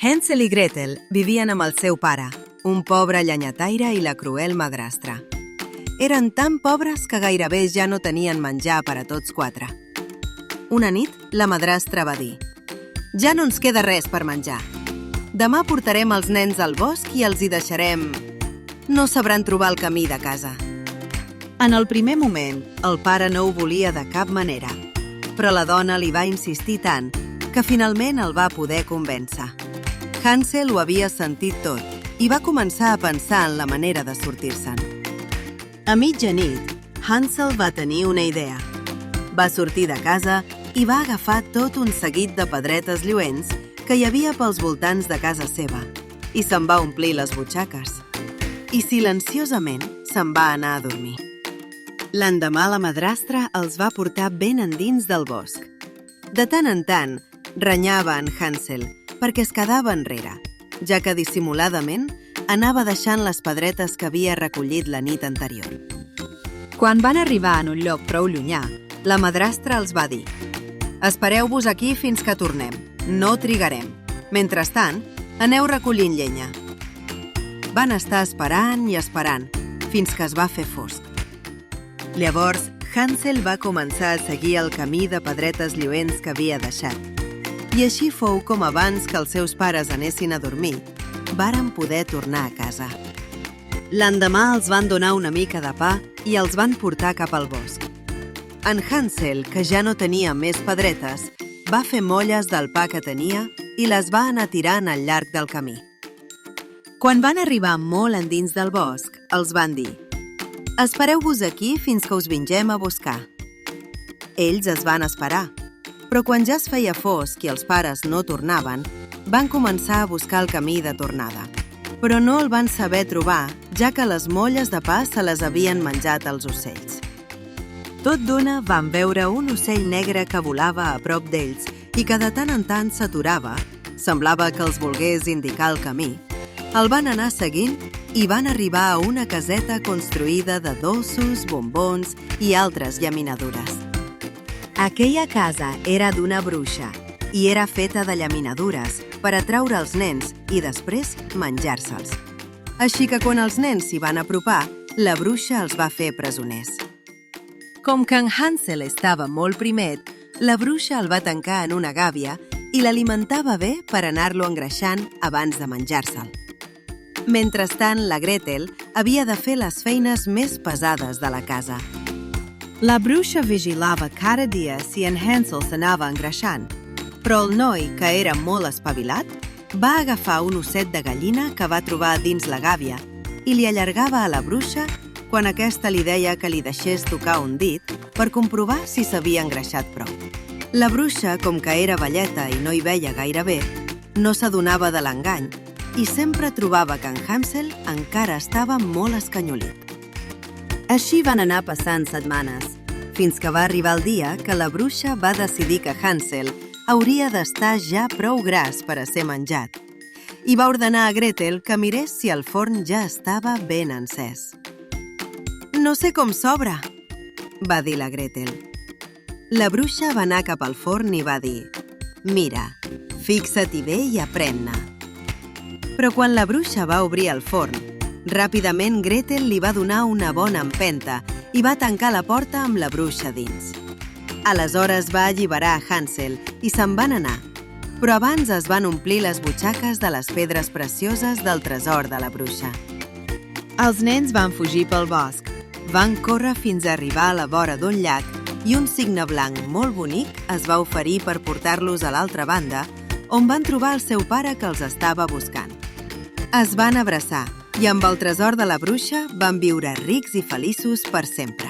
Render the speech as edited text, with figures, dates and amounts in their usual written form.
Hansel i Gretel vivien amb el seu pare, un pobre llenyataire i la cruel madrastra. Eren tan pobres que gairebé ja no tenien menjar per a tots quatre. Una nit, la madrastra va dir: «Ja no ens queda res per menjar. Demà portarem els nens al bosc i els hi deixarem. No sabran trobar el camí de casa». En el primer moment, el pare no ho volia de cap manera, però la dona li va insistir tant que finalment el va poder convèncer. Hansel ho havia sentit tot i va començar a pensar en la manera de sortir-se'n. A mitjanit, Hansel va tenir una idea. Va sortir de casa i va agafar tot un seguit de pedretes lluents que hi havia pels voltants de casa seva i se'n va omplir les butxaques. I silenciosament se'n va anar a dormir. L'endemà la madrastra els va portar ben endins del bosc. De tant en tant, renyava en Hansel perquè es quedava enrere, ja que dissimuladament anava deixant les pedretes que havia recollit la nit anterior. Quan van arribar en un lloc prou llunyà, la madrastra els va dir: «Espereu-vos aquí fins que tornem. No trigarem. Mentrestant, aneu recollint llenya». Van estar esperant i esperant, fins que es va fer fosc. Llavors, Hansel va començar a seguir el camí de pedretes lluents que havia deixat. I així fou com abans que els seus pares anessin a dormir, varen poder tornar a casa. L'endemà els van donar una mica de pa i els van portar cap al bosc. En Hansel, que ja no tenia més pedretes, va fer molles del pa que tenia i les va anar tirant al llarg del camí. Quan van arribar molt endins del bosc, els van dir: «Espereu-vos aquí fins que us vingem a buscar». Ells es van esperar, però quan ja es feia fosc i els pares no tornaven, van començar a buscar el camí de tornada. Però no el van saber trobar, ja que les molles de pa se les havien menjat els ocells. Tot d'una van veure un ocell negre que volava a prop d'ells i que de tant en tant s'aturava, semblava que els volgués indicar el camí. El van anar seguint i van arribar a una caseta construïda de dolços, bombons i altres llaminadures. Aquella casa era d'una bruixa i era feta de llaminadures per atraure els nens i després menjar-se'ls. Així que quan els nens s'hi van apropar, la bruixa els va fer presoners. Com que en Hansel estava molt primet, la bruixa el va tancar en una gàbia i l'alimentava bé per anar-lo engreixant abans de menjar-se'l. Mentrestant, la Gretel havia de fer les feines més pesades de la casa. La bruixa vigilava cada dia si en Hansel s'anava engreixant, però el noi, que era molt espavilat, va agafar un osset de gallina que va trobar dins la gàbia i li allargava a la bruixa quan aquesta li deia que li deixés tocar un dit per comprovar si s'havia engreixat prou. La bruixa, com que era velleta i no hi veia gaire bé, no s'adonava de l'engany i sempre trobava que en Hansel encara estava molt escanyolit. Així van anar passant setmanes, fins que va arribar el dia que la bruixa va decidir que Hansel hauria d'estar ja prou gras per a ser menjat i va ordenar a Gretel que mirés si el forn ja estava ben encès. «No sé com s'obre», va dir la Gretel. La bruixa va anar cap al forn i va dir: «Mira, fixa-t'hi bé i aprèn-ne». Però quan la bruixa va obrir el forn, ràpidament Gretel li va donar una bona empenta i va tancar la porta amb la bruixa dins. Aleshores va alliberar Hansel i se'n van anar, però abans es van omplir les butxaques de les pedres precioses del tresor de la bruixa. Els nens van fugir pel bosc, van córrer fins a arribar a la vora d'un llac i un cigne blanc molt bonic es va oferir per portar-los a l'altra banda, on van trobar el seu pare que els estava buscant. Es van abraçar i amb el tresor de la bruixa van viure rics i feliços per sempre.